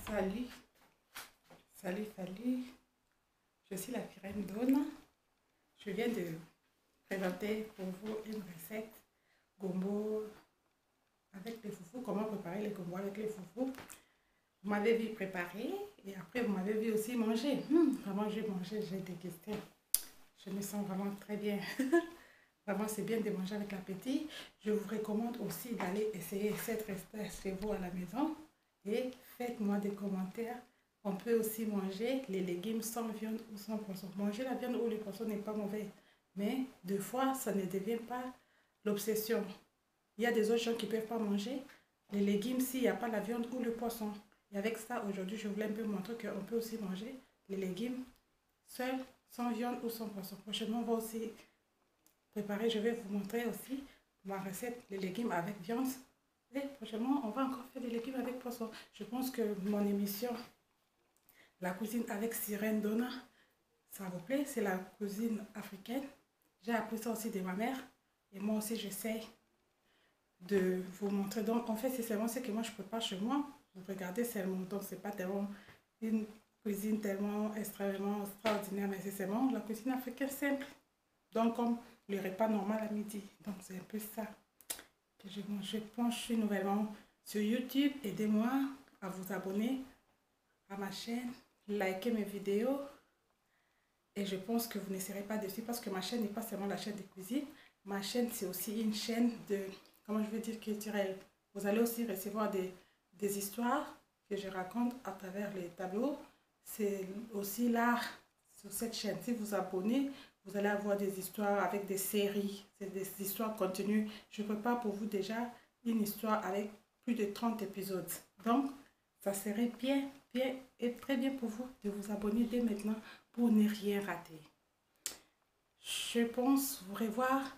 Salut, salut. Je suis la Firène Donna. Je viens de présenter pour vous une recette gombo avec les foufous. Comment préparer les gombos avec les foufous. Vous m'avez vu préparer et après vous m'avez vu aussi manger. Vraiment, j'ai mangé, j'ai dégusté. Je me sens vraiment très bien. Vraiment, c'est bien de manger avec l'appétit. Je vous recommande aussi d'aller essayer cette recette chez vous à la maison. Et faites-moi des commentaires. On peut aussi manger les légumes sans viande ou sans poisson. Manger la viande ou le poisson n'est pas mauvais. Mais deux fois, ça ne devient pas l'obsession. Il y a des autres gens qui ne peuvent pas manger les légumes s'il n'y a pas la viande ou le poisson. Et avec ça, aujourd'hui, je voulais un peu montrer qu'on peut aussi manger les légumes seuls, sans viande ou sans poisson. Prochainement, on va aussi préparer, je vais vous montrer aussi ma recette, les légumes avec viande. Et prochainement, on va encore faire des légumes avec poisson. Je pense que mon émission, la cuisine avec Firène Donna, ça vous plaît. C'est la cuisine africaine. J'ai appris ça aussi de ma mère. Et moi aussi, j'essaie de vous montrer. Donc, en fait, c'est seulement ce que moi, je prépare chez moi. Vous regardez seulement. Donc, c'est pas tellement une cuisine tellement extrêmement extraordinaire, mais c'est seulement la cuisine africaine simple. Donc, comme le repas normal à midi. Donc, c'est un peu ça que je mange. Je pense que je suis nouvellement sur YouTube. Aidez-moi à vous abonner à ma chaîne, likez mes vidéos. Et je pense que vous ne serez pas dessus parce que ma chaîne n'est pas seulement la chaîne de cuisine. Ma chaîne, c'est aussi une chaîne de, comment je veux dire, culturelle. Vous allez aussi recevoir des histoires que je raconte à travers les tableaux. C'est aussi l'art sur cette chaîne. Si vous vous abonnez, vous allez avoir des histoires avec des séries. C'est des histoires continues. Je prépare pour vous déjà une histoire avec plus de 30 épisodes. Donc, ça serait bien et très bien pour vous de vous abonner dès maintenant pour ne rien rater. Je pense vous revoir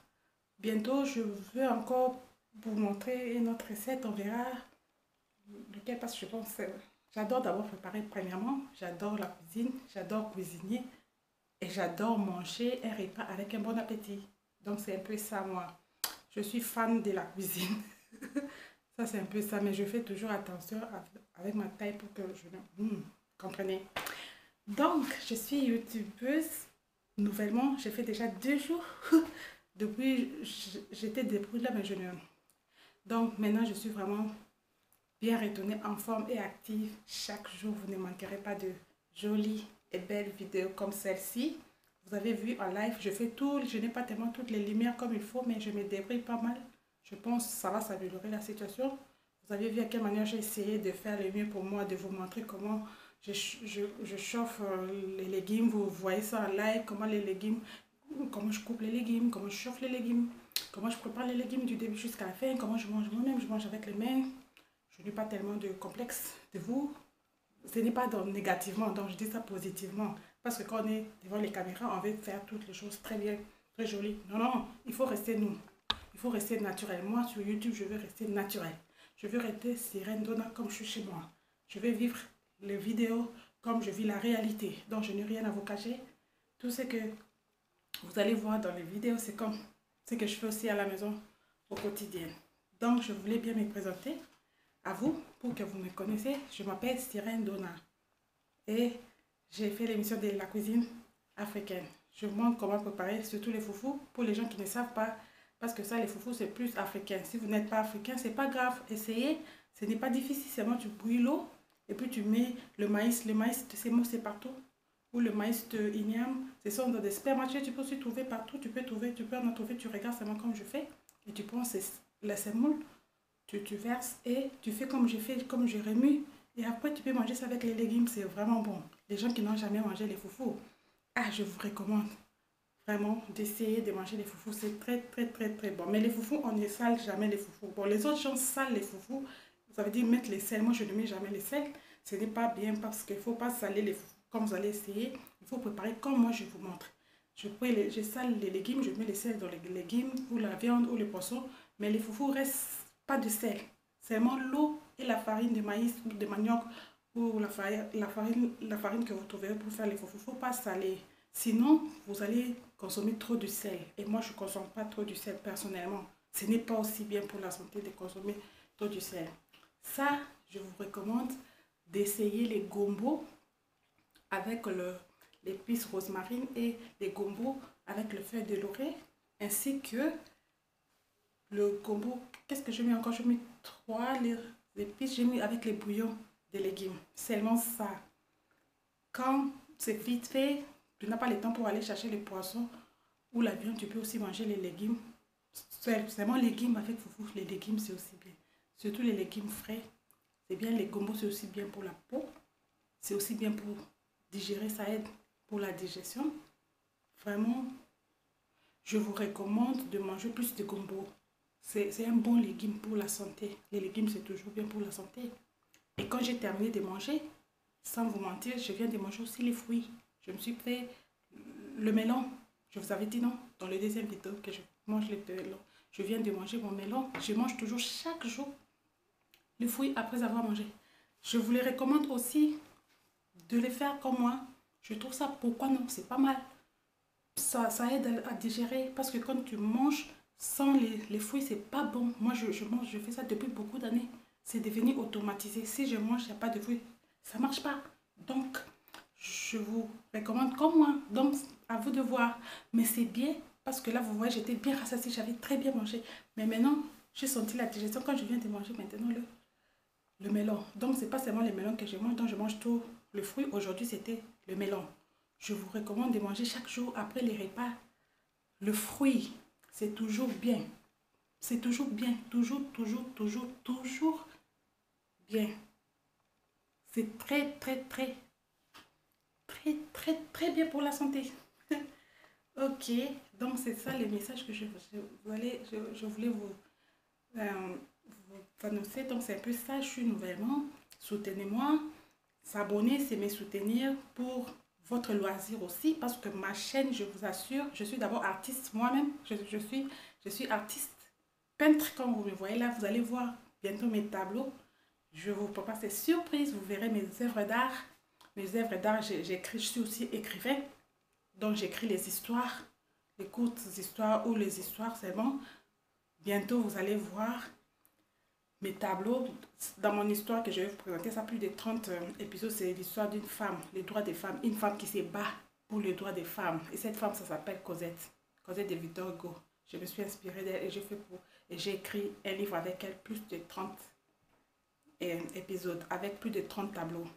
bientôt. Je veux encore vous montrer une autre recette. On verra lequel parce que je pense que j'adore d'abord préparer premièrement. J'adore la cuisine, j'adore cuisiner et j'adore manger un repas avec un bon appétit. Donc c'est un peu ça moi. Je suis fan de la cuisine. Ça, c'est un peu ça, mais je fais toujours attention avec ma taille pour que je ne... comprenez? Donc, je suis youtubeuse. Nouvellement, j'ai fait déjà 2 jours. Depuis, j'étais débrouillée là, mais je ne... Donc, maintenant, je suis vraiment bien retournée en forme et active. Chaque jour, vous ne manquerez pas de jolies et belles vidéos comme celle-ci. Vous avez vu en live, je fais tout. Je n'ai pas tellement toutes les lumières comme il faut, mais je me débrouille pas mal. Je pense que ça va s'améliorer la situation. Vous avez vu à quelle manière j'ai essayé de faire le mieux pour moi, de vous montrer comment je chauffe les légumes. Vous voyez ça en live, comment les légumes, comment je coupe les légumes, comment je chauffe les légumes, comment je prépare les légumes du début jusqu'à la fin, comment je mange moi-même, je mange avec les mains. Je n'ai pas tellement de complexe de vous. Ce n'est pas négativement, donc je dis ça positivement. Parce que quand on est devant les caméras, on veut faire toutes les choses très bien, très jolies. Non, non, il faut rester nous. Il faut rester naturel. Moi, sur YouTube, je veux rester naturel. Je veux rester Firène Donna comme je suis chez moi. Je veux vivre les vidéos comme je vis la réalité. Donc, je n'ai rien à vous cacher. Tout ce que vous allez voir dans les vidéos, c'est comme ce que je fais aussi à la maison au quotidien. Donc, je voulais bien me présenter à vous pour que vous me connaissiez. Je m'appelle Firène Donna et j'ai fait l'émission de la cuisine africaine. Je vous montre comment préparer surtout les foufous pour les gens qui ne savent pas. Parce que ça, les foufous, c'est plus africain. Si vous n'êtes pas africain, c'est pas grave. Essayez. Ce n'est pas difficile. Seulement, tu bouilles l'eau et puis tu mets le maïs. Le maïs, c'est partout. Ou le maïs de igname. Ce sont dans des supermarchés. Tu peux aussi trouver partout. Tu peux en trouver. Tu regardes seulement comme je fais. Et tu prends la semoule. Tu verses et tu fais comme je fais, comme je remue. Et après, tu peux manger ça avec les légumes. C'est vraiment bon. Les gens qui n'ont jamais mangé les foufous, ah, je vous recommande vraiment d'essayer de manger les foufous. C'est très bon. Mais les foufous, on ne sale jamais les foufous. Bon, les autres gens salent les foufous. Ça veut dire mettre les sels. Moi, je ne mets jamais les sels. Ce n'est pas bien parce qu'il ne faut pas saler les foufous comme vous allez essayer. Il faut préparer comme moi, je vous montre. Je sale les légumes, je mets les sels dans les légumes ou la viande ou le poisson. Mais les foufous restent pas de sel. Seulement l'eau et la farine de maïs ou de manioc ou la farine que vous trouverez pour faire les foufous. Il ne faut pas saler. Sinon, vous allez consommer trop de sel. Et moi, je ne consomme pas trop du sel personnellement. Ce n'est pas aussi bien pour la santé de consommer trop du sel. Ça, je vous recommande d'essayer les gombos avec l'épice rosemarine et les gombos avec le feuille de laurier, ainsi que le gombo. Qu'est-ce que j'ai mis encore? J'ai mis 3 épices, j'ai mis avec les bouillons des légumes. Seulement ça. Quand c'est vite fait, tu n'as pas le temps pour aller chercher les poissons ou la viande, tu peux aussi manger les légumes. Seulement légumes avec foufou, les légumes c'est aussi bien. Surtout les légumes frais. C'est bien, les gombos c'est aussi bien pour la peau. C'est aussi bien pour digérer, ça aide pour la digestion. Vraiment, je vous recommande de manger plus de gombo. C'est un bon légume pour la santé. Les légumes, c'est toujours bien pour la santé. Et quand j'ai terminé de manger, sans vous mentir, je viens de manger aussi les fruits. Je me suis fait le melon. Je vous avais dit non, dans le deuxième vidéo que je mange le melon. Je viens de manger mon melon. Je mange toujours chaque jour les fruits après avoir mangé. Je vous les recommande aussi de les faire comme moi. Je trouve ça, pourquoi non, c'est pas mal. Ça aide à digérer parce que quand tu manges sans les fruits, c'est pas bon. Moi, je fais ça depuis beaucoup d'années. C'est devenu automatisé. Si je mange, il n'y a pas de fruits, ça marche pas. Donc, je vous recommande comme moi. Donc, à vous de voir. Mais c'est bien parce que là, vous voyez, j'étais bien rassasiée, j'avais très bien mangé. Mais maintenant, j'ai senti la digestion quand je viens de manger maintenant le melon. Donc, c'est pas seulement le melon que je mange, donc je mange tout le fruit. Aujourd'hui, c'était le melon. Je vous recommande de manger chaque jour après les repas. Le fruit, c'est toujours bien. C'est toujours bien. Toujours, toujours, toujours, toujours bien. C'est très, très, très, très, très, très bien pour la santé. Ok, donc c'est ça le message que je voulais vous annoncer. Donc c'est un peu ça, je suis nouvellement. Soutenez-moi. S'abonner, c'est me soutenir pour votre loisir aussi, parce que ma chaîne, je vous assure, je suis d'abord artiste moi-même. Je suis artiste, peintre, comme vous me voyez là. Vous allez voir bientôt mes tableaux. Je vous prépare ces surprises. Vous verrez mes œuvres d'art. Mes œuvres d'art, j'écris, je suis aussi écrivain. Donc j'écris les histoires, les courtes histoires ou les histoires, c'est bon. Bientôt, vous allez voir mes tableaux. Dans mon histoire que je vais vous présenter, ça plus de 30 épisodes, c'est l'histoire d'une femme, les droits des femmes, une femme qui se bat pour les droits des femmes. Et cette femme, ça s'appelle Cosette, Cosette de Victor Hugo. Je me suis inspirée d'elle et j'ai écrit un livre avec elle, plus de 30 épisodes, avec plus de 30 tableaux.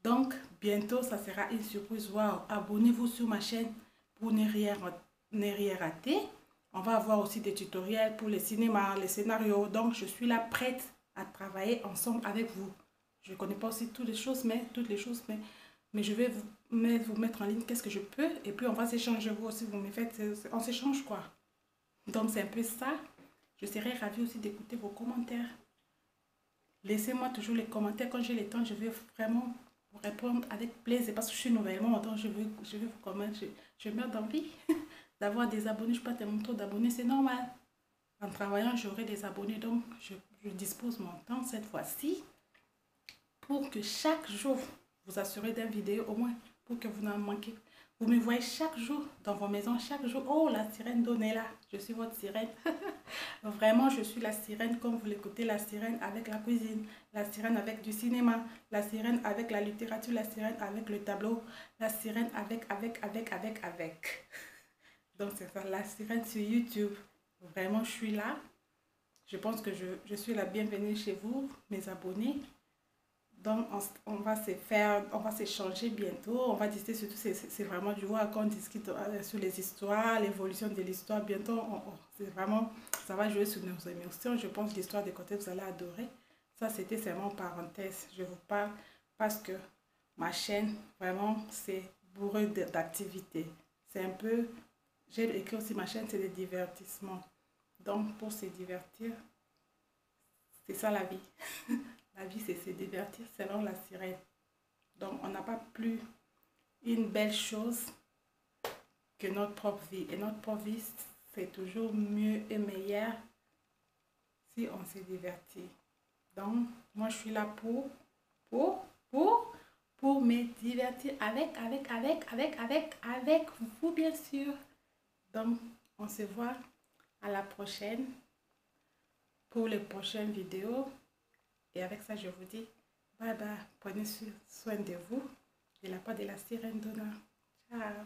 Donc, bientôt, ça sera une surprise. Wow, abonnez-vous sur ma chaîne pour ne rien rater. On va avoir aussi des tutoriels pour le cinéma, les scénarios. Donc, je suis là prête à travailler ensemble avec vous. Je ne connais pas aussi toutes les choses, mais je vais vous mettre en ligne qu'est-ce que je peux. Et puis, on va s'échanger. Vous aussi, vous me faites, on s'échange quoi. Donc, c'est un peu ça. Je serai ravie aussi d'écouter vos commentaires. Laissez-moi toujours les commentaires. Quand j'ai le temps, je vais vraiment vous répondre avec plaisir. Parce que je suis nouvellement, donc je vais vous commenter. Je meurs d'envie d'avoir des abonnés. Je ne peux pas tellement trop d'abonnés, c'est normal. En travaillant, j'aurai des abonnés. Donc, je dispose mon temps cette fois-ci pour que chaque jour, vous assurez d'une vidéo au moins, pour que vous n'en manquez. Vous me voyez chaque jour dans vos maisons, chaque jour. Oh, la sirène Dawn est là. Je suis votre sirène. Vraiment, je suis la sirène comme vous l'écoutez, la sirène avec la cuisine, la sirène avec du cinéma, la sirène avec la littérature, la sirène avec le tableau, la sirène avec. Donc, c'est ça, la sirène sur YouTube. Vraiment, je suis là. Je pense que je suis la bienvenue chez vous, mes abonnés. Donc, on va s'échanger bientôt. On va discuter surtout, c'est vraiment du voir quand on discute sur les histoires, l'évolution de l'histoire. Bientôt, c'est vraiment, ça va jouer sur nos émotions. Je pense que l'histoire des côtés, vous allez adorer. Ça, c'était seulement parenthèse. Je vous parle parce que ma chaîne, vraiment, c'est bourré d'activités. C'est un peu, j'ai écrit aussi ma chaîne, c'est des divertissements. Donc, pour se divertir, c'est ça la vie. La vie, c'est se divertir selon la sirène. Donc, on n'a pas plus une belle chose que notre propre vie. Et notre propre vie, c'est toujours mieux et meilleur si on se divertit. Donc, moi, je suis là pour me divertir avec vous, bien sûr. Donc, on se voit à la prochaine pour les prochaines vidéos. Et avec ça, je vous dis bye bye. Prenez soin de vous. De la part de la sirène Donna. Ciao.